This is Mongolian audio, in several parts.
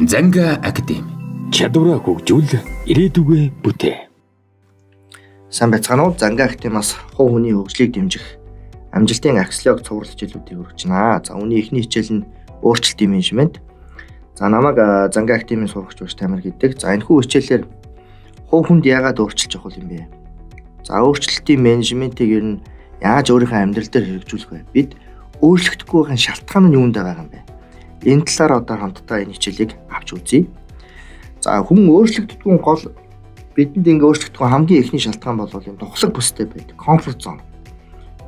Занга академи. Чадвараа хөгжүүл ирээдүгөө бүтээ. Сайн байцгаана уу? Занга академиас хувь хүний хөгжлийг дэмжих амжилтын аксиологи цуврал хичээлүүдийг хүргэж байна. За үүний эхний хичээл нь өөрчлөлтийн менежмент. За намайг Занга академийн сурагч Баш Тамир гэдэг. За энэхүү хичээлээр хувь хүнд яагаад өөрчлөлт чухал юм бэ? За өөрчлөлтийн менежментийг ер нь яаж өөрийнхөө амьдрал дээр хэрэгжүүлэх вэ? Бид өөрчлөгдөхгүй байхын шалтгаан нь юунд байгаа юм бэ? Энэ талаар одоо хамтдаа энэ хичээлийг авч үзье. За хүн өөрчлөгддгүй гол бидэнд ингэ өөрчлөгдөх хамгийн ихний шалтгаан бол энэ тухлаг бүстэй байдаг. Комфорт зон.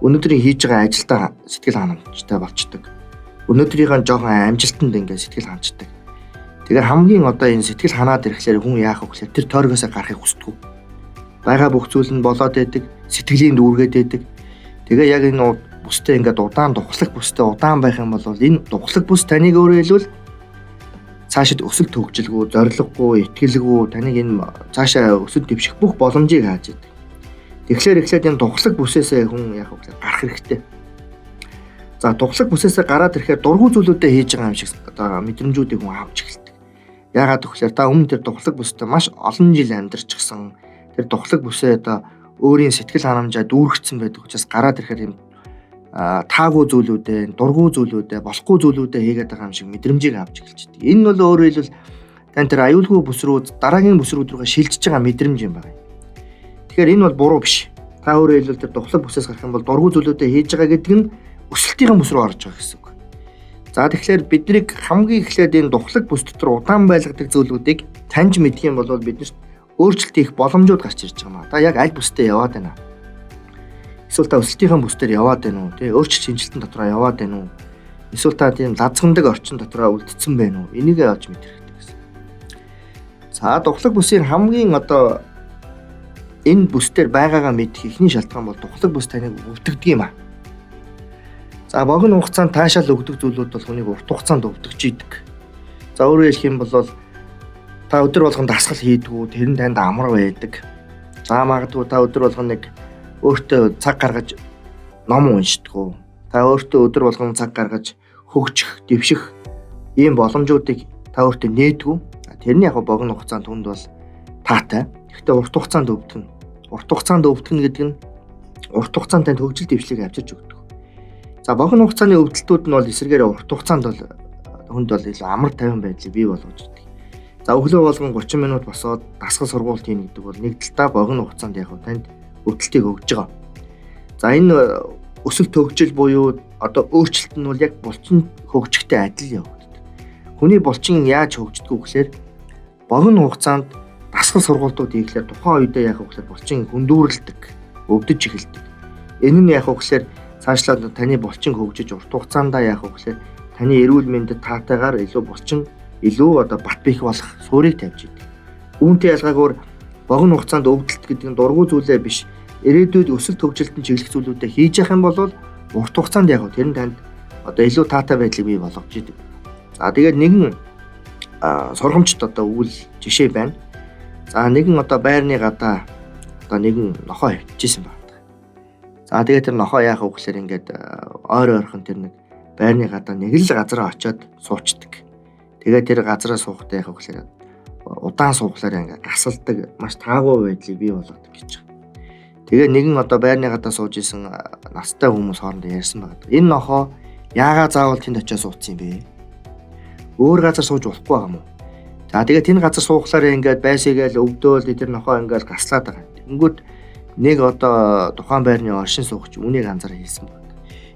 Өнөөдрийн хийж байгаа ажилдаа сэтгэл ханамжтай болчдөг. Өнөөдрийнхээ жоохон амжилтанд ингэ сэтгэл ханамжтай. Тэгэхээр хамгийн одоо энэ сэтгэл ханаад ирэхлээр хүн яах вэ гэхээр тэр тойргоосоо гарахыг хүсдэг. Бага бүх зүйл нь болоод байдаг, сэтгэлийн дүүргээд байдаг. Тэгээ яг энэ бүстэй ингээд удаан тухлаг бүстэй удаан байх юм бол энэ тухлаг бүс таныг өөрөө хэлвэл цаашид өсөлт хөгжилгүй, зориггүй, итгэлгүй таныг энэ цаашаа өсөлт дэвших бүх боломжийг хааж идэг. Тэгэхээр эхлээд энэ тухлаг бүсээсээ хүн яг гарах хэрэгтэй. За тухлаг бүсээсээ гараад ирэхээр дургүй зүйлүүдээ хийж байгаа юм шиг одоо мэдрэмжүүдийг хүн авч эхэлдэг. Яагаад гэвэл та өмнө тэр тухлаг бүстэй маш олон жил амьдарчихсан. Тэр тухлаг бүсээ одоо өөрийн сэтгэл ханамжаа дүүргэсэн байдаг учраас гараад ирэхээр юм таагүй зүйлүүдээ, дургүй зүйлүүдээ, болохгүй зүйлүүдээ хийгээд байгаа юм шиг мэдрэмжийг авч эхэлж байна. Энэ нь бол өөрөөр хэлбэл тань тэр аюулгүй бүс рүү дараагийн бүс рүүгээ шилжиж байгаа мэдрэмж юм байна. Тэгэхээр энэ бол буруу биш. Та өөрөөр хэлбэл тэр тухлаг бүсээс гарах юм бол дургүй зүйлүүдээ хийж байгаа гэдэг нь өсөлтийн бүс рүү орж байгаа гэсэн үг. За тэгэхээр бидний хамгийн эхлээд энэ тухлаг бүс дотор удаан байлгадаг зүйлүүдийг таньж мэдэх юм бол биднэрт өөрчлөлт хийх боломжууд гарч ирж байгаа юм. Та яг аль бүстэй яваад байна? Эсвэл та өсөлтийн бүс дээр яваад байна уу? Тэ өөрчлөлт шинжилтэн дотроо яваад байна уу? Эсвэл та тийм лазгандаг орчин дотроо үлдсэн байна уу? Энийг олж мэдэх хэрэгтэй гэсэн. За тухлаг бүсийн хамгийн одоо энэ бүс дээр байгаагаа мэдэх ихний шалтгаан бол тухлаг бүс таныг өвдөгдөг юм аа. За богино хугацаанд таашаал өгдөг зүйлүүд бол хүнийг урт хугацаанд өвдөгч идэг. За өөрөөр хэлэх юм бол та өдөр болгон дасгал хийдгүү, тэр нь танд амар байдаг. За магадгүй та өдөр болгон нэг өөртөө цаг гаргаж ном уншдаг. Та өөртөө өдөр болгон цаг гаргаж хөгжих, дэвших ийм боломжуудыг та өөртөө нээдгүү. Тэрний яг богино хугацаанд хүнд бол таатай. Гэхдээ урт хугацаанд өвдгөн. Урт хугацаанд өвдгөн гэдэг нь урт хугацаанд танд хөгжил дэвшлийг авчирч өгдөг. За богино хугацааны өвдөлтүүд нь бол эсрэгээр урт хугацаанд бол хүнд бол илүү амар тайван байдлыг бий болгож өгдөг. За өглөө болгон 30 минут босоод дасгал сургууль хийн гэдэг бол нэг талдаа богино хугацаанд яг танд өвдөлтийг өгж байгаа. За энэ өсөлт хөгжил буюу одоо өөрчлөлт нь бол яг булчин хөгжихтэй адил явагддаг. Хүний булчин яаж хөгждөг вэ гэхээр богино хугацаанд дасгал сургуулиуд хийхлээр тухайн үедээ яг гэхээр булчин хөндүүрлдэг, өвдөж эхэлдэг. Энэ нь яг гэхээр цаашлаад таны булчин хөгжиж урт хугацаанд яг гэхээр таны эрүүл мэндэд таатайгаар илүү булчин илүү одоо бат бих болох суурийг тавьж идэг. Үүнтэй ялгаагаар богино хугацаанд өвдөлт гэдэг нь дургүй зүйлээ биш. Ирээдүйд өсөлт хөгжилтөнд чиглэх зүйлүүдээ хийж явах юм бол урт хугацаанд яг тэр нь танд одоо илүү таатай байдлыг бий болгож идэг. За тэгээд нэгэн сургамжт одоо үйл жишээ байна. За нэгэн одоо байрны гадаа одоо нэгэн нохоо хөвчихсэн байна. За тэгээд тэр нохоо яах вэ гэхээр ингээд ойр ойрхон тэр нэг байрны гадаа нэг л газараа очиод суучдаг. Тэгээд тэр газараа суухдаа яах вэ гэхээр удаан сууглаар ингээд гасалдаг маш таагүй байдлыг бий болгодог гэж байна. Тэгээ нэгэн одоо байрны гадаа сууж исэн настай хүмүүс хоорондоо ярьсан байна. Энэ нохоо яагаад заавал тэнд очиж суудсан юм бэ? Өөр газар сууж болохгүй байгаа юм уу? За тэгээ тэнд газар сууглаар ингээд байсагээл өвдөөл тэр нохоо ингээд гаслаад байгаа. Тэнгүүд нэг одоо тухайн байрны оршин суугч үнийг анзаараа хэлсэн байна.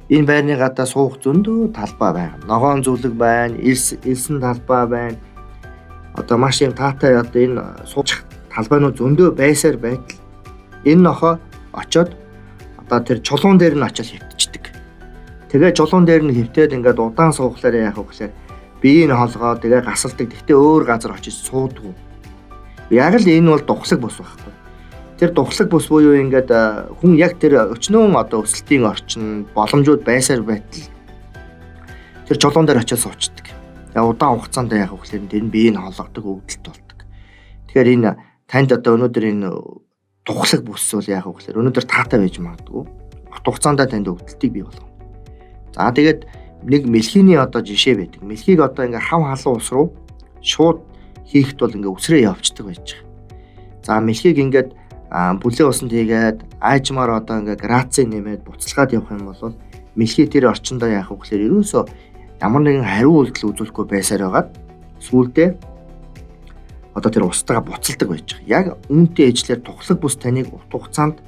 Энэ байрны гадаа суух зөндөө талбай байна. Ногоон зүлэг байна, элсэн талбай байна. Одоо маш юм таатай одоо энэ суучих талбайнууд зөндөө байсаар байтал энэ нохоо очоод одоо тэр чулуун дээр нь очиж хэвтчихдэг. Тэгээ чулуун дээр нь хэвтээд ингээд удаан суухлаар яах вэ гэхээр биеийг холгоо тэгээ гасалдаг. Гэхдээ өөр газар очиж суудгүй. Яг л энэ бол тухлаг бус байхгүй. Тэр тухлаг бус буюу ингээд хүн яг тэр өчнөө одоо өсөлтийн орчин боломжууд байсаар байтал тэр чулуун дээр очиж суучдаг. Тэгээ удаан хугацаанд яах вэ гэхээр тэр нь биеийг холгодог, өвдөлт болдог. Тэгэхээр энэ танд одоо өнөөдөр энэ тухлаг бүс бол яах вэ гэхээр өнөөдөр таатай байж магадгүй. Урт хугацаанд танд өвдөлтийг бий болгоно. За тэгээд нэг мэлхийний одоо жишээ байдаг. Мэлхийг одоо ингээ хав халуун ус руу шууд хийхэд бол ингээ үсрээ явцдаг байж байгаа. За мэлхийг ингээд бүлээн усанд хийгээд аажмаар одоо ингээ граци нэмээд буцалгаад явах юм бол мэлхий тэр орчиндөө яах вэ гэхээр ерөөсөө ямар нэгэн хариу үйлдэл үзүүлэхгүй байсаар байгаад сүүлдээ одоо тэр устгаа буцалдаг байж байгаа. Яг үүнтэй ижлэр тухлаг бүс таныг урт хугацаанд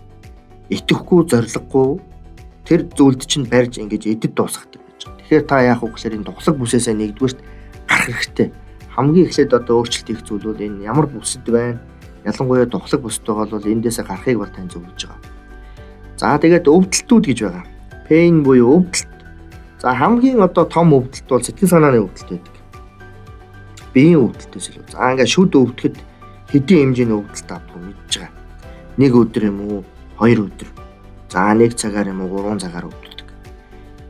итгэхгүй, зориггүй тэр зүйлд чинь барьж ингэж эдэд дуусгадаг байж байгаа. Тэгэхээр та яах вэ гэхээр энэ тухлаг бүсээсээ нэгдүгээрт гарах хэрэгтэй. Хамгийн эхлээд одоо өөрчлөлт их зүйл бол энэ ямар бүсэд байна. Ялангуяа тухлаг бүстэй бол эндээсээ гарахыг бол тань зөвлөж байгаа. За тэгээд өвдөлтүүд гэж байгаа. Pain буюу өвдөлт. За хамгийн одоо том өвдөлт бол сэтгэл санааны өвдөлт байдаг. Биеийн өвдөлтөөс илүү. За ингээд шүд өвдөхэд хэдийн хэмжээний өвдөлт авдаг мэдж байгаа. Нэг өдөр юм уу, 2 өдөр. За 1 цагаар юм уу, 3 цагаар өвддөг.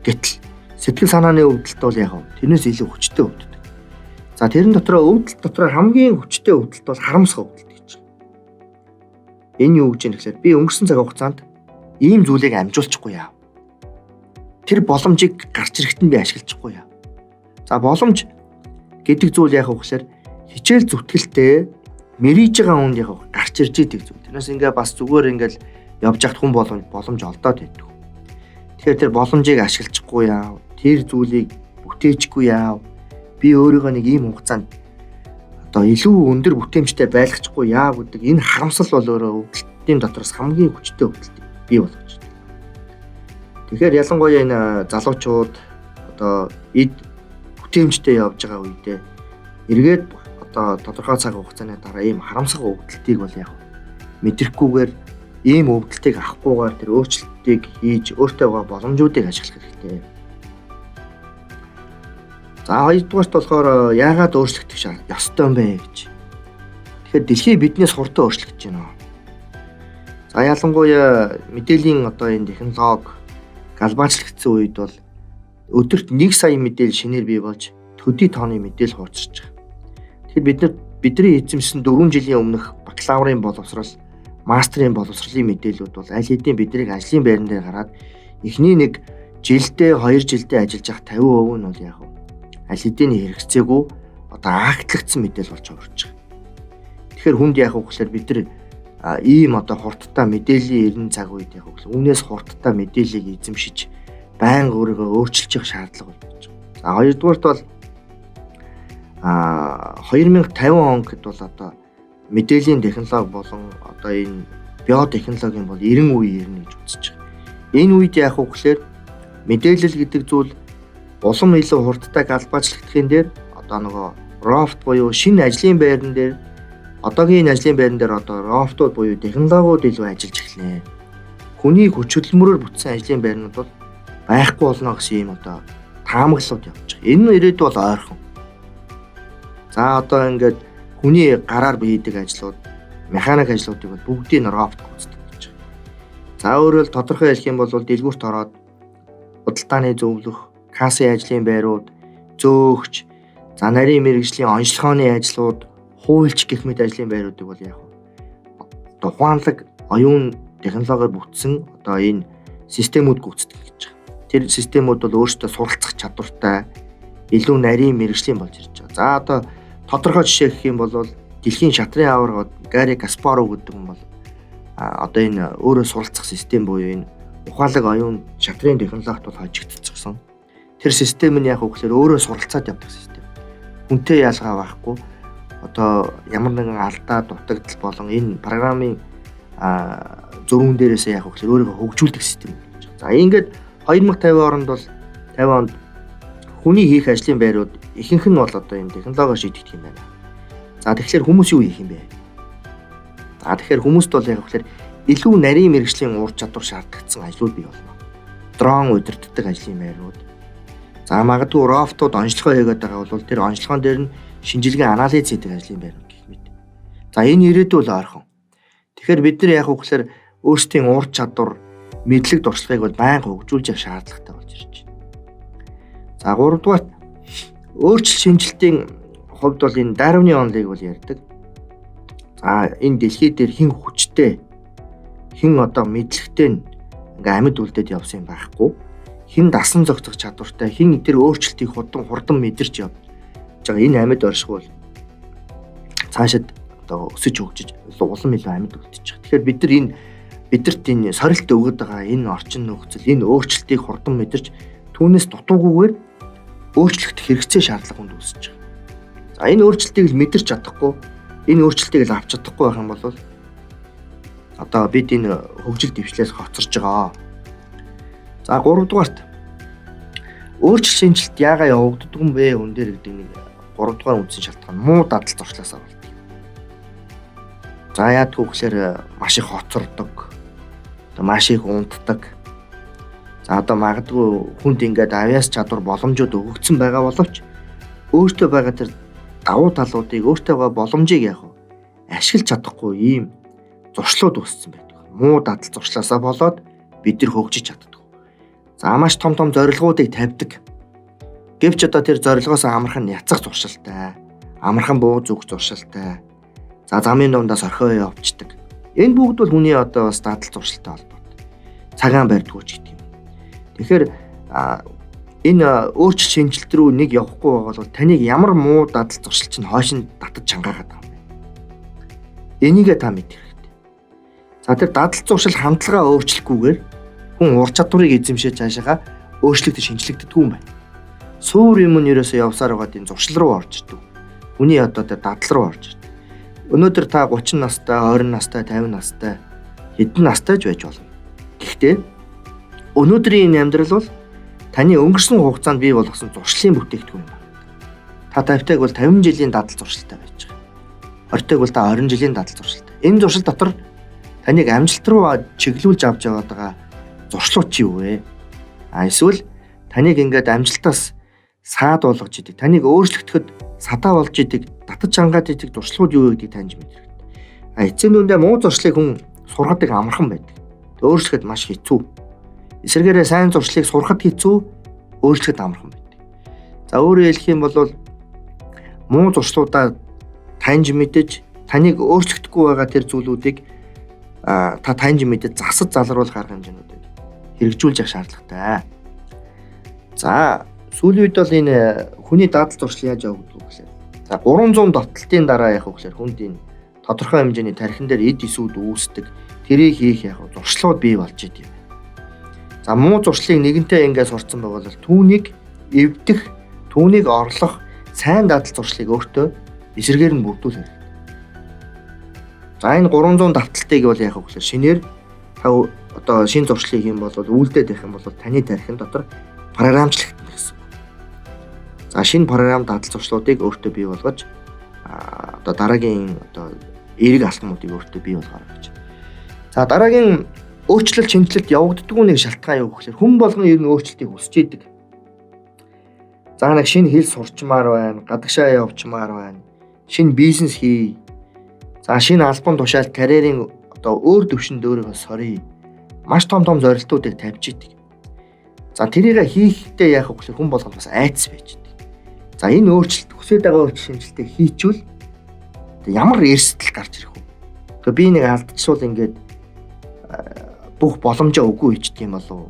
Гэтэл сэтгэл санааны өвдөлт бол яг тэрнээс илүү хүчтэй өвддөг. За тэрэн дотроо өвдөлт дотроо хамгийн хүчтэй өвдөлт бол харамсах өвдөлт гэж. Энэ юу гэж юм гэхээр би өнгөрсөн цаг хугацаанд ийм зүйлийг амжуулчихгүй яа. Тэр боломжийг гарч ирэхэд нь би ашиглахгүй яа. За боломж гэдэг зүйл яг гэхээр хичээл зүтгэлтэй мэрийж байгаа хүнд яг гарч ирж идэг зүйл. Тэрнээс ингээ бас зүгээр ингээл явж яхад хүн боломж олдоод байдаг. Тэгэхээр тэр боломжийг ашиглахгүй яа. Тэр зүйлийг бүтээчихгүй яа. Би өөрийгөө нэг ийм хугацаанд одоо илүү өндөр бүтээмжтэй байлгачихгүй яа гэдэг энэ харамсал бол өөрөө өвдөлтийн дотроос хамгийн хүчтэй өвдөлт бий болгож байна. Тэгэхээр ялангуяа энэ залуучууд одоо эд бүтээмжтэй явж байгаа үедээ эргээд одоо тодорхой цаг хугацааны дараа ийм харамсах өвдөлтийг бол яг мэдрэхгүйгээр ийм өвдөлтийг авахгүйгээр тэр өөрчлөлтийг хийж өөртөө байгаа боломжуудыг ашиглах хэрэгтэй. За хоёрдугаарт болохоор яагаад өөрчлөгдөх ёстой юм бэ гэж. Тэгэхээр дэлхий биднээс хурдан өөрчлөгдөж байна. За ялангуяа мэдээллийн одоо энэ технологи галбаачлагдсан үед бол өдөрт 1 сая мэдээлэл шинээр бий болж төдий тооны мэдээлэл хуурчирч байгаа. Тэгэхээр бидний эзэмшсэн 4 жилийн өмнөх бакалаврын боловсрал, мастрын боловсролын мэдээллүүд бол аль хэдийн биднийг ажлын байран дээр гараад эхний нэг жилдээ 2 жилдээ ажиллаж явах 50% нь бол яг аль хэдийн хэрэгцээгүй одоо актлагдсан мэдээлэл болж орж байгаа. Тэгэхээр хүнд яг гэхээр бид нар ийм одоо хурдтай мэдээллийн 90 цаг үед яг гэвэл үүнээс хурдтай мэдээллийг эзэмшиж байнга өөрийгөө өөрчилж явах шаардлага болж байгаа. За хоёрдугаарт бол 2050 он гэд бол одоо мэдээллийн технологи болон одоо энэ биотехнологийн бол 90 үе ирнэ гэж үзэж байгаа. Энэ үед яг гэхээр мэдээлэл гэдэг зүйл улам илүү хурдтай галбаачлагдахын дээр одоо нөгөө рофт буюу шинэ ажлын байран дээр одоогийн энэ ажлын байран дээр одоо рофтууд буюу технологиуд илүү ажиллаж эхэлнэ. Хүний хүч хөдөлмөрөөр бүтсэн ажлын байрнууд бол байхгүй болно гэсэн юм одоо таамаглалууд явж байгаа. Энэ нь ирээдүйд бол ойрхон. За одоо ингээд хүний гараар хийдэг ажлууд, механик ажлуудыг бол бүгдийг нь рофт гүйцэтгэж гэж байгаа. За өөрөөр тодорхой хэлэх юм бол дэлгүүрт ороод худалдааны зөвлөх, кассын ажлын байрууд, зөөгч, за нарийн мэргэжлийн онцлогооны ажлууд, хуульч гэх мэт ажлын байруудыг бол яг одоо ухаанлаг оюун технологиор бүтсэн одоо энэ системүүд гүйцэтгэж гэж байгаа. Тэр системүүд бол өөрсдөө суралцах чадвартай, илүү нарийн мэргэжлийн болж ирж байгаа. За одоо тодорхой жишээ гэх юм бол дэлхийн шатрын аварга Гарри Каспаров гэдэг хүн бол одоо энэ өөрөө суралцах систем буюу энэ ухаалаг оюун шатрын технологид бол хожигдчихсан. Тэр систем нь яг үгээр өөрөө суралцаад явдаг систем. Хүнтэй ялгаа байхгүй. Одоо ямар нэгэн алдаа дутагдал болон энэ программын зөвүүн дээрээсээ яг үгээр өөрийгөө хөгжүүлдэг систем гэж. За ингээд 2050 онд бол 50 онд хүний хийх ажлын байрууд ихэнх нь бол одоо энэ технологиор шийдэгдэх юм байна. За тэгэхээр хүмүүс юу хийх юм бэ? За тэгэхээр хүмүүст бол яг үгээр илүү нарийн мэргэжлийн ур чадвар шаардлагатсан ажлууд бий болно. Дрон удирддаг ажлын байрууд. За магадгүй рофтууд онцлогоо хийгээд байгаа бол тэр онцлогоон дээр нь шинжилгээ анализ хийдэг ажлын байрууд гэх мэт. За энэ ирээдүйн ойрхон. Тэгэхээр бид нар яг үгээр өөрсдийн ур чадвар, мэдлэг дуршлагыг бол байнга хөгжүүлж явах шаардлагатай болж ирж байна. За 3 дугаар өөрчлөлт шинжилтийн хувьд бол энэ Дарвины онолыг бол ярьдаг. За энэ дэлхий дээр хэн хүчтэй, хэн одоо мэдлэгтэй ингээ амьд үлдээд явсан юм байхгүй. Хэн дасан зохицох чадвартай, хэн тэр өөрчлөлтийг хурдан мэдэрч явж байгаа энэ амьд орших бол цаашид одоо өсөж хөгжиж улам илүү амьд үлдчих. Тэгэхээр бидэрт энэ сорилт өгöd байгаа энэ орчин нөхцөл, энэ өөрчлөлтийг хурдан мэдэрч түүнээс дутуугүйгээр өөрчлөлт хэрэгцээ шаардлага хүнд үүсэж байгаа. За энэ өөрчлөлтийг л мэдэрч чадахгүй, энэ өөрчлөлтийг л авч чадахгүй байх юм бол одоо бид энэ хөгжил дэвшлээс хоцорж байгаа. За 3 дугаарт өөрчлөлт шинжилт яагаад явагддаг юм бэ? Үн дээр гэдэг нэг 3 дугаар үндсэн шалтгаан муу дадал зуршлаасаа болдог. За яадаг вэ гэхээр маш их хоцордог, маш их унтдаг. За одоо магадгүй хүнд ингээд авиас чадвар боломжууд өгөгдсөн байгаа боловч өөртөө байгаа тэр давуу талуудыг, өөртөө байгаа боломжийг ашиглаж чадахгүй ийм зуршлууд үүссэн байдаг. Муу дадал зуршлаасаа болоод бид нар хөгжиж чаддаг. За маш том зорилгоодыг тавьдаг. Гэвч одоо тэр зорилгоос амархан яцах зуршилтай, амархан бууз өгөх зуршилтай. За замын дундаас орхио явцдаг. Энэ бүгд бол хүний одоо бас дадал зуршилтай холбоотой. Цагаан барьдгүй ч гэдэг юм. Тэгэхээр энэ өөрчлөлт шинжилт рүү нэг явахгүй байгаа бол таныг ямар муу дадал зуршил чинь хойшин татаж чангаагаад байгаа юм бэ? Энийг та мэдэх хэрэгтэй. За тэр дадал зуршил хандлагаа өөрчлөхгүйгээр хүн ур чадварыг эзэмшиж цаашаа өөрчлөгдөж шинжлэгддэг юм байна. Суур юм нь ерөөсөө явсаар байгаа энэ зуршил руу орж ирдэг. Хүний одоо тэр дадал руу орж ирдэг. Өнөөдөр та 30 настай, 20 настай, 50 настай хэдэн настай ч байж болно. Гэхдээ өнөөдрийн энэ амьдрал бол таны өнгөрсөн хугацаанд бий болгосон зуршлын бүтээгдэхүүн юм. Та 50-тайг бол 50 жилийн дадал зуршилтай байж байгаа. 20-тайг бол та 20 жилийн дадал зуршилтай. Энэ зуршил дотор таныг амжилт руу чиглүүлж авч яваад байгаа зуршлууд чи юу вэ? Эсвэл таныг ингээд амжилтаас саад болгож идэг, таныг өөрчлөгдөхөд садаа болж идэг, татаж чангаад идэг зуршлууд юу вэ гэдгийг таньж мэдэх хэрэгтэй. Эцсийн дүндээ муу зуршлыг хүн сургадаг амархан байдаг. Өөрчлөхөд маш хэцүү. Эсвэргээрээ сайн зуршлыг сурахад хэцүү, өөрчлөхөд амархан байдаг. За өөрөөр хэлэх юм бол муу зуршлуудаа таньж мэдэж, таныг өөрчлөгдөхгүй байгаа тэр зүйлүүдийг та таньж мэдэж засаж залруулах арга хэмжээнүүдийг хэрэгжүүлж явах шаардлагатай. За сүүлийн үед бол энэ хүний дадал зуршил яаж явагдав гэхээр за 300 дотлтын дараа яг гэхээр хүнд энэ тодорхой хэмжээний тархин дээр эд эсүүд үүсдэг, тэрийг хийх зуршлууд бий болж идэв. За муу зуршлыг нэгэнтээ ингээд сурцсан байвал түүнийг эвдэх, түүнийг орлох сайн дадал зуршлыг өөртөө эсрэгээр нь бүрдүүлэх хэрэгтэй. За энэ 300 давталтыг бол яг гэхээр шинээр та одоо шинэ зуршлыг юм бол үйлдээд байх юм бол таны тархин дотор програмчлагдана гэсэн. За шинэ програм дадал зуршлуудыг өөртөө бий болгож одоо дараагийн одоо эерэг алхмуудыг өөртөө бий болгоно гэж. За дараагийн өөрчлөлт шинжилэлт явагддаггүй нэг шалтгаан юу гэхээр хүн болгон ер нь өөрчлөлтийг хүсэж идэг. За нэг шинэ хэл сурчмаар байна, гадагшаа явчмаар байна, шинэ бизнес хий. За шинэ албан тушаалд карьерийн одоо өөр төвшөнд өөрийгөө сорьё. Маш том зорилтуудыг тавьж идэг. За тэрийг хийхдээ яах вэ гэхээр хүн болгонд бас айдас байж идэг. За энэ өөрчлөлт хүсэж байгаа өөрчлөлт шинжилтийг хийчихвэл ямар эрсдэл гарч ирэх вэ? Тэгээ би нэг алдчихвал ингээд бүх боломжоо үгүй хийдэг юм болов уу?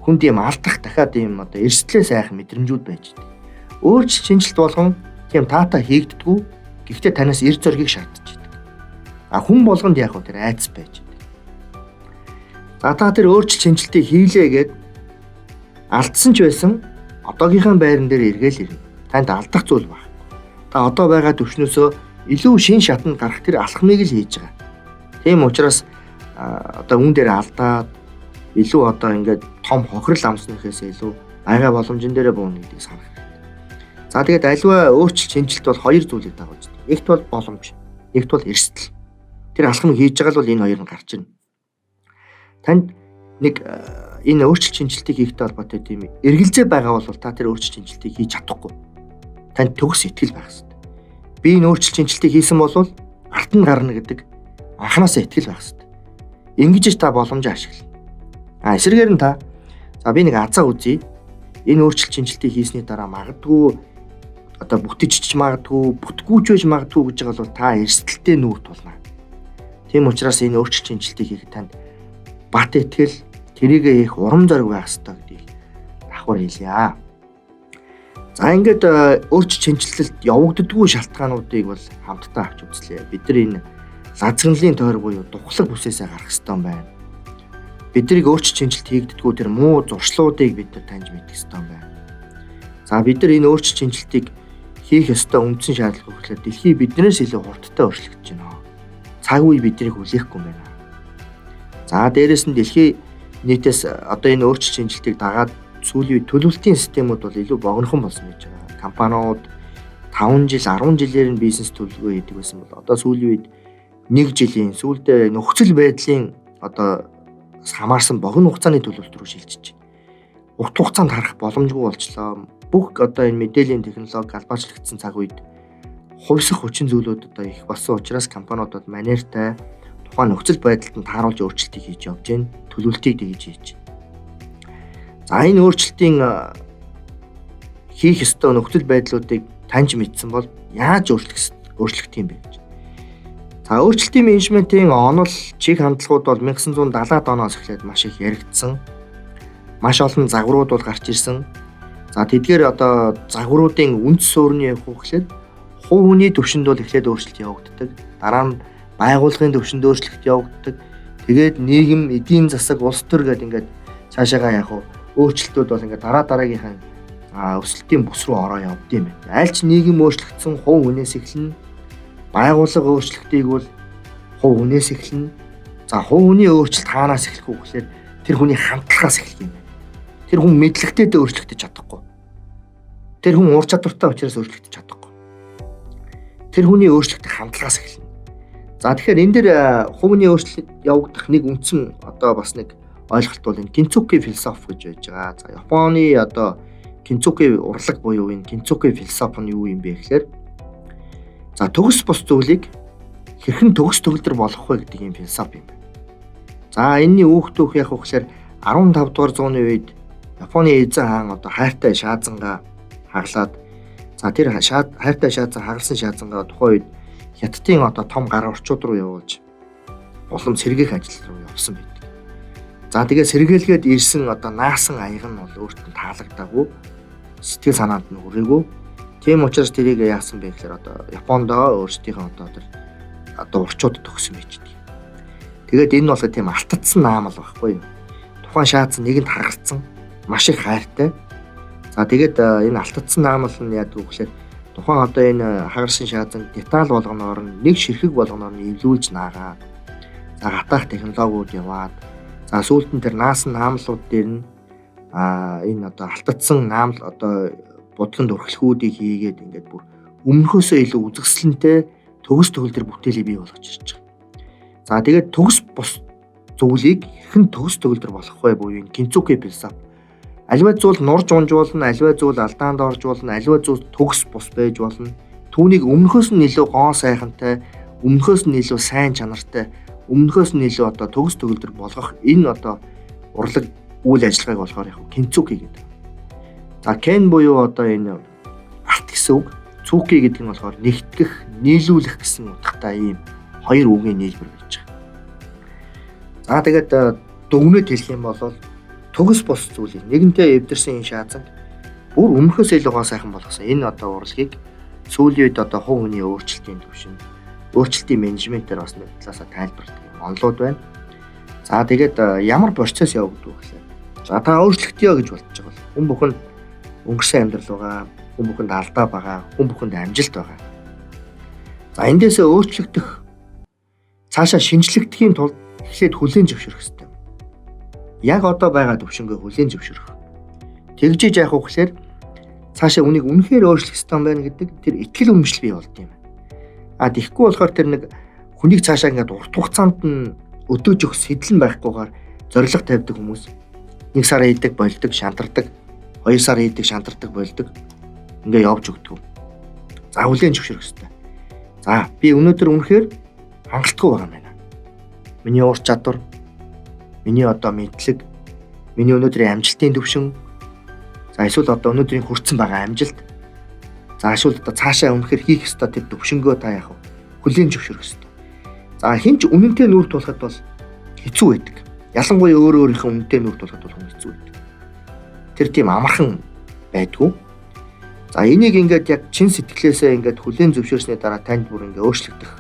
Хүнд юм алдах дахиад юм одоо эрсдлээ сайхан мэдрэмжүүд байж идэг. Өөрчлөлт шинжилт болгон тийм таата хийгддэггүй. Гэхдээ танаас эрд зоригийг шаардж идэг. Хүн болгонд яах вэ? Тэр айдас байж идэг. За та тэр өөрчлөлт шинжилтийг хийлээ гэд алдсан ч байсан одоогийнхаа байран дээр эргээл ирнэ. Танд алдах зүйл баг. Та одоо байгаа төвшнөөсөө илүү шин шатанд гарах тэр алхмыг л хийж байгаа. Тийм учраас одоо үүн дээр алдаад илүү одоо ингээд том хохирол амснахээс илүү байгаа боломжн дээрээ буuna гэдгийг санах хэрэгтэй. За тэгээд аливаа өөрчлөлт шинжилт бол хоёр зүйлийг дагуулж байна. Нэгт бол боломж, нэгт бол эрсдэл. Тэр алхмыг хийж байгаа л бол энэ хоёр нь гарч ирнэ. Танд нэг энэ өөрчлөлт шинжилтийг хийхтэй холбоотой тийм эргэлзээ байгаа бол та тэр өөрчлөлт шинжилтийг хийж чадахгүй. Танд төгс итгэл байх хэрэгтэй. Би энэ өөрчлөлт шинжилтийг хийсэн бол арт нь гарна гэдэг анханасаа итгэл байх хэрэгтэй. Ингэж та боломжоо ашиглана. Эсрэгээр нь та за би нэг азаа үзье. Энэ өөрчлөлт шинжилтийг хийсний дараа магадгүй одоо бүтэж магадгүй, бүтгүүч байж магадгүй гэж байгаа бол та эрсдэлтэй нүүр тулна. Тийм учраас энэ өөрчлөлт шинжилтийг хийхэд танд бат итгэл, тэрийгээ их урам зориг байх хэрэгтэй гэдгийг давхар хэлье. За ингээд өөрчлөлт шинжилэлт явагддаггүй шалтгаануудыг бол хамтдаа авч үзлээ. Бид нар энэ лазгранлын тойр буюу духлаг бүсээсээ гарах ёстой юм байна. Биднийг өөрчлөлт шинжилэлт хийгддэггүй тэр муу зуршлуудыг бид нар таньж мэдэх ёстой юм байна. За бид нар энэ өөрчлөлт шинжилтийг хийх ёстой үндсэн шаардлага гэхлээр дэлхий биднээс илүү хурдтай өөрчлөгдөж байна. Цаг үе биднийг хүлээхгүй юм байна. За дээрэс нь дэлхий нийтээс одоо энэ өөрчлөлт шинжилтийг дагаад сүүлийн үед төлөвлөлтийн системүүд бол илүү богинохон болсон гэж байгаа. Компаниуд 5 жил, 10 жилээр нь бизнес төлөвлөгөө хийдэг байсан бол одоо сүүлийн үед 1 жилийн сүүлдээ нөхцөл байдлын одоо хамаарсан богино хугацааны төлөвлөлт рүү шилжиж байна. Урт хугацаанд харах боломжгүй болчлоо. Бүх одоо энэ мэдээллийн технологи албаачлагдсан цаг үед хувьсах хүчин зүйлүүд одоо их болсон учраас компаниудад манертай тухайн нөхцөл байдалд нь тааруулж өөрчлөлтийг хийж явж байна. Төлөвлөлтийг хийж байна. За энэ өөрчлөлтийн хийх ёстой нөхцөл байдлуудыг таньж мэдсэн бол яаж өөрчлөх юм бэ гэж. За өөрчлөлтийн менежментийн онол чиг хандлагууд бол 1970-аад оноос эхлээд маш их яригдсан. Маш олон загварууд бол гарч ирсэн. За тэдгээр одоо загваруудын үндэс суурины явах гэхлээр хувь хүний түвшинд бол эхлээд өөрчлөлт явагддаг. Дараа нь байгууллагын түвшинд өөрчлөлт явагддаг. Тэгээд нийгэм, эдийн засаг, улс төр гэдэг ингээд цаашаагаа яг өөрчлөлтүүд бол ингээд дараа дараагийнхаа өсөлтийн бүс рүү ороо явд юм байна. Аль ч нийгэм өөрчлөгдсөн хувь хүнээс эхэлнэ. Байгууллага өөрчлөлтийг бол хувь хүнээс эхэлнэ. За хувь хүний өөрчлөлт хаанаас эхлэх вэ гэхээр тэр хүний хамтлагаас эхлэх юм байна. Тэр хүн мэдлэгтэйдээ өөрчлөгдөж чадахгүй. Тэр хүн ур чадвартай учраас өөрчлөгдөж чадахгүй. Тэр хүний өөрчлөлтийг хамтлагаас эхэлнэ. За тэгэхээр энэ дээр хувийн өөрчлөлт явагдах нэг үндсэн одоо бас нэг ойлголт бол энэ Кинцуки философи гэж байж байгаа. За Японы одоо Кинцуки урлаг буюу энэ Кинцуки философи нь юу юм бэ гэхээр за төгс бус зүйлийг хэрхэн төгс төгөлдөр болгох вэ гэдэг юм философи юм байна. За энэний үүхтүүх яг ухсаар 15 дугаар зууны үед Японы эзэн хаан одоо хайртай шаазангаа хаглаад за тэр хайртай шаазан хагалсан шаазангаа тухайн үед хятадын одоо том гар орчууд руу явуулж улам сэргээх ажил руу явсан байдаг. За тэгээ сэргээлгээд ирсэн одоо наасан аяг нь бол өөрт нь таалагдаагүй сэтгэл санаанд нь хүрээгүй. Тийм учраас тэрийг яасан бэ гэхээр одоо Япондоо өөрсдийнхөө одоо урчууд төгсөн байж дээ. Тэгээд энэ бол тийм алтцсан наамал байхгүй юу? Тухайн шаазан нэгэнд харгалцсан маш их хайртай. За тэгээд энэ алтцсан наамал нь яадаг вэ гэхээр тухайн одоо энэ хагарсан шаазан деталь болгоноор нь нэг ширхэг болгоноор нь эвлүүлж наагаад за хатаах технологиуд яваад за сүүлд нь тэр наасан наамлууд дээр нь энэ одоо алтцсан наамл одоо бодлогын өрхлөхүүдийг хийгээд ингээд бүр өмнөхөөсөө илүү үзэсгэлэнтэй төгс төгөлдөр бүтээлийг бий болгож ирж байгаа. За тэгээд төгс бус зүйлийг хэрхэн төгс төгөлдөр болгох вэ буюу энэ Кинцуки философи. Аливаа зүйл нурж унжуулна, аливаа зүйл алдаанд орж болно, аливаа зүйл төгс бус байж болно. Түүнийг өмнөхөөс нь илүү гоо сайхантай, өмнөхөөс нь илүү сайн чанартай, өмнөхөөс нь илүү одоо төгс төгөлдөр болгох энэ одоо урлаг үйл ажиллагааг болохоор яг Кинцуки гэдэг. За кен буюу одоо энэ арт гэсэн үг, цүки гэдэг нь болохоор нэгтгэх, нийлүүлэх гэсэн утгатай ийм хоёр үгийн нийлбэр байж байгаа. За тэгээд дүгнэлт хэлэх юм бол төгс бус зүйлийг нэгэнтээ эвдэрсэн энэ шаазан бүр өмнөхөөс илүү гоо сайхан болгосон. Энэ одоо урлагийг сүүлийн үед одоо хувь хүний өөрчлөлтийн түвшинд, өөрчлөлтийн менежментээр бас нэг талаасаа тайлбарладаг онлууд байна. За тэгээд ямар процесс явагдав гэхээр за та өөрчлөгдөё гэж бодож байгаа бол хүн бүхэнд өнгөрсөн амьдрал байгаа, хүн бүхэнд алдаа байгаа, хүн бүхэнд амжилт байгаа. За эндээсээ өөрчлөгдөх, цаашаа шинжлэхдхийн тулд эхлээд хүлээн зөвшөөрөх хэрэгтэй. Яг одоо байгаа төвшнгөө хүлээн зөвшөөрөх. Тэгжиж яах вэ гэхээр цаашаа үнийг үнэхээр өөрчлөх хэрэгтэй юм байна гэдэг тэр итгэл үнэмшил бий болд юм. Тэгэхгүй болохоор тэр нэг хүнийг цаашаа ингээд урт хугацаанд нь өдөөж өгөх сэтэл байхгүйгээр зориг тавьдаг хүмүүс 1 сар хийдэг, болдог, шантардаг, 2 сар хийдэг, шантардаг, болдог. Ингээ явж өгдөг. За хүлээн зөвшөөрөх хэрэгтэй. За би өнөөдөр үнэхээр хангалтгүй байгаа юм байна. Миний ур чадвар, миний одоо мэдлэг, миний өнөөдрийн амжилтын түвшин, за эсвэл одоо өнөөдрийн хүрсэн байгаа амжилт, за эсвэл одоо цаашаа үнэхээр хийх ёстой тэр түвшингөө та яах вэ? Хүлээн зөвшөөрөх ёстой. За хинч үнэнтэй нүүр тулахад бол хэцүү байдаг. Ялангуяа өөрийнхөө үнэнтэй нүүр тулахад бол хэцүү байдаг. Тэр тийм амархан байдгүй. За энийг ингээд яг чин сэтгэлээсээ ингээд хүлээн зөвшөөрсний дараа танд бүр ингээд өөрчлөгдөх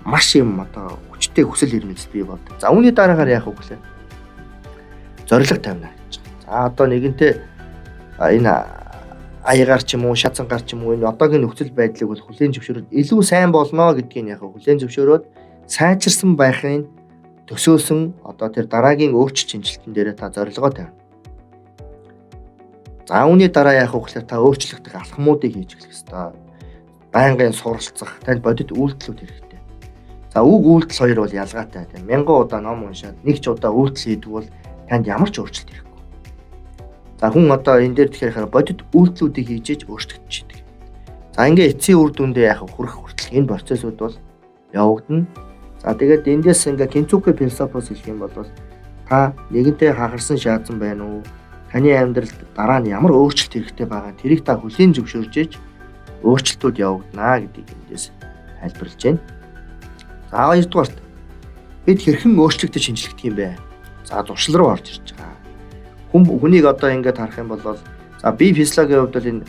маш юм одоо хүчтэй хүсэл эрмэлзэл бий болдог. За үүний дараагаар яах вэ гэхээр зориг тавина гэж. За одоо нэгэнтээ энэ аягаар ч юм уу, шатсангаар ч юм уу энэ одоогийн нөхцөл байдлыг бол хүлээн зөвшөөрөөд илүү сайн болно гэдгийг яах вэ? Хүлээн зөвшөөрөөд сайжирсан байхын төсөөсөн одоо тэр дараагийн өөрчлөлт шинжилтэн дээр та зорилгоо тавина. За үүний дараа яах вэ гэхээр та өөрчлөгдөх алхмуудыг хийж эхлэх ёстой. Байнгын суралцах, танд бодит үйлдэлүүд хэрэгтэй. За үг үйлдэл хоёр бол ялгаатай. Мянган удаа ном уншаад нэг ч удаа үйлдэл хийдэг бол танд ямар ч өөрчлөлт ирэхгүй. За хүн одоо энэ дээр тэгэхээр бодит үйлдэлүүдийг хийж өөрчлөгдөж идэг. За ингээ эцсийн үр дүндээ яах вэ? Хүрэх хүртэл энэ процессыг бол явагдана. За тэгээд эндээс ингээ Кинцуки философос хэлэх юм бол та нэгэнтээ хахарсан шаазсан байна уу? Таны амьдралд дараа нь ямар өөрчлөлт хэрэгтэй байгаа тэрийг та хүлээн зөвшөөрж ээж өөрчлөлтүүд явагдана гэдгийг эндээс тайлбарлаж байна. За хоёрдугаарт бид хэрхэн өөрчлөгдөж шинжлэхдэх юм бэ? За зуршил руу орж ирж байгаа. Хүнийг одоо ингээд харах юм бол за бие физиологийн хувьд бол энэ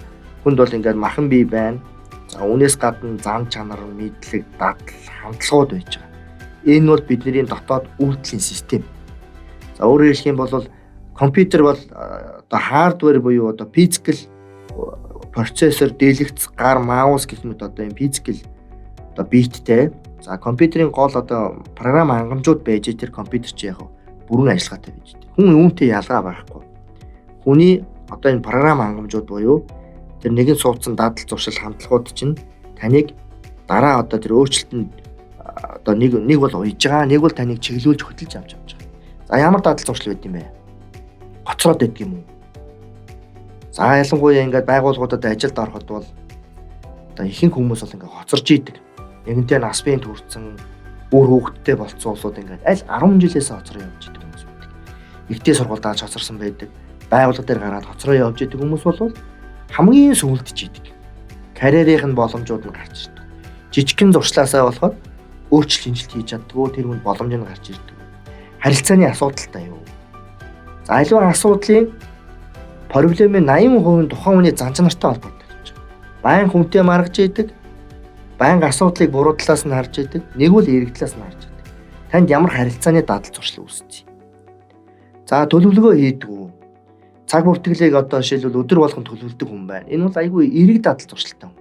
хүнд бол ингээд махан бие байна. За үүнээс гадна зам чанар, мэдлэг, дадал, хандлагууд байж байгаа. Энэ бол бидний дотоод үйлдэлийн систем. За өөрөөр хэлэх юм бол компьютер бол одоо хардвер буюу одоо физикал процессор, дэлгэц, гар, маус гэх мэт одоо энэ физикал одоо биттэй. За компьютерийн гол одоо програм хангамжууд байж тэр компьютер чи яг бүрэн ажиллагаатай байж дээ. Хүн үүнтэй ялгаа байхгүй. Хүний одоо энэ програм хангамжууд буюу тэр нэгэн суудсан дадал зуршил хандлагууд чинь таныг дараа одоо тэр өөрчлөлтөнд одоо нэг бол уйж байгаа, нэг бол таныг чиглүүлж хөтлөж авч байгаа. За ямар дадал зуршил байд юм бэ? Гоцроод байдаг юм уу? За ялангуяа ингээд байгууллагуудад ажилд ороход бол одоо ихэнх хүмүүс бол ингээд хоцорж идэг. Нэгэнтээ нас биеийн төрсэн бүр хүүхэдтэй болцсон улсууд ингээд аль 10 жилээс хоцроо явж идэг хүмүүс байдаг. Игтэй сургуульдаа хоцорсон байдаг. Байгууллага дээр гараад хоцроо явж идэг хүмүүс бол хамгийн сүулдэж идэг. Карьерийн боломжууд нь гарч ирдэг. Жижигхэн зуршлаасаа болоход өөрчлөлт шинжилт хийж чаддгүй тэр хүнд боломж нь гарч ирдэг. Харилцааны асуудалтай юу? За аливаа асуудлын проблемын 80% нь тухайн хүний занч нартай холбоотой гэж байна. Баян хүнтэй маргаж идэг, баян асуудлыг буруу талаас нь харж идэг, нэг үл эрэг талаас нь харж идэг. Танд ямар харилцааны дадал зуршил үүсчихэ. За төлөвлөгөө хийдэг үү? Цаг бүртгэлийг одоо жишээлбэл өдөр болгон төлөвлөдөг хүн байна. Энэ бол айгүй эрэг дадал зуршилтай хүн.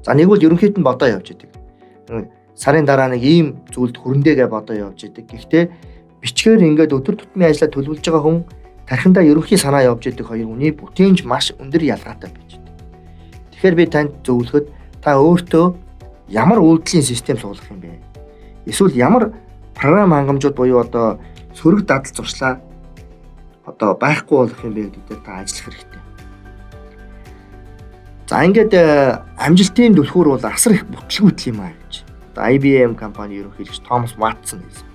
За нэг бол ерөнхийд нь бодоо явж идэг. Сарын дараа нэг ийм зүйлд хөрөндөөгээ бодоо явж идэг. Гэхдээ бичгээр ингээд өдөр тутмын ажиллаа төлөвлөж байгаа хүн тархиндаа ерөнхий санаа явж идэг хоёр хүний бүтээнж маш өндөр ялгаатай байж идэг. Тэгэхээр би танд зөвлөхөд та өөртөө ямар үйлдэлийн систем суулгах юм бэ? Эсвэл ямар програм хангамжууд буюу одоо сөрөг дадал зуршлаа одоо байхгүй болох юм бэ гэдэг дээр та ажиллах хэрэгтэй. За ингээд амжилтын түлхүүр бол асар их бүтлгүүтэл юм аа гэж. Одоо IBM компани ерөнхийлөгч Томас Ватсон хэлсэн.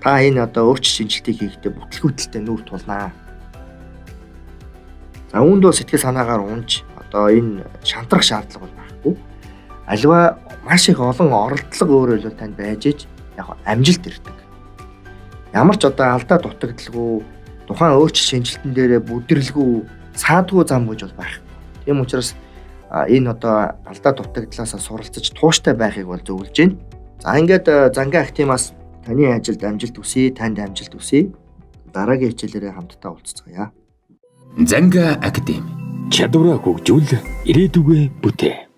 Та энэ одоо өөрчлөлт шинжилтийг хийхдээ бүтлгүүтэлтэй нүүр тулнаа. За үүнд бол сэтгэл санаагаар унж одоо энэ шантрах шаардлага бол байхгүй. Аливаа маш их олон оролдлого өөрөөр танд байж иж яг амжилт ирдэг. Ямар ч одоо алдаа дутагдaltaгүй тухайн өөрчлөлт шинжилтэн дээрээ бүдэрлэгүй саадгүй зам гэж бол байхгүй. Тийм учраас энэ одоо алдаа дутагдлаасаа суралцаж тууштай байхыг бол зөвлөж байна. За ингээд Занга Актимаас таны ажилд амжилт хүсье, танд амжилт хүсье. Дараагийн хичээлээрээ хамтдаа уулзцгаая. Занга Академи чадвараа хөгжүүл ирээдүгөө бүтээ.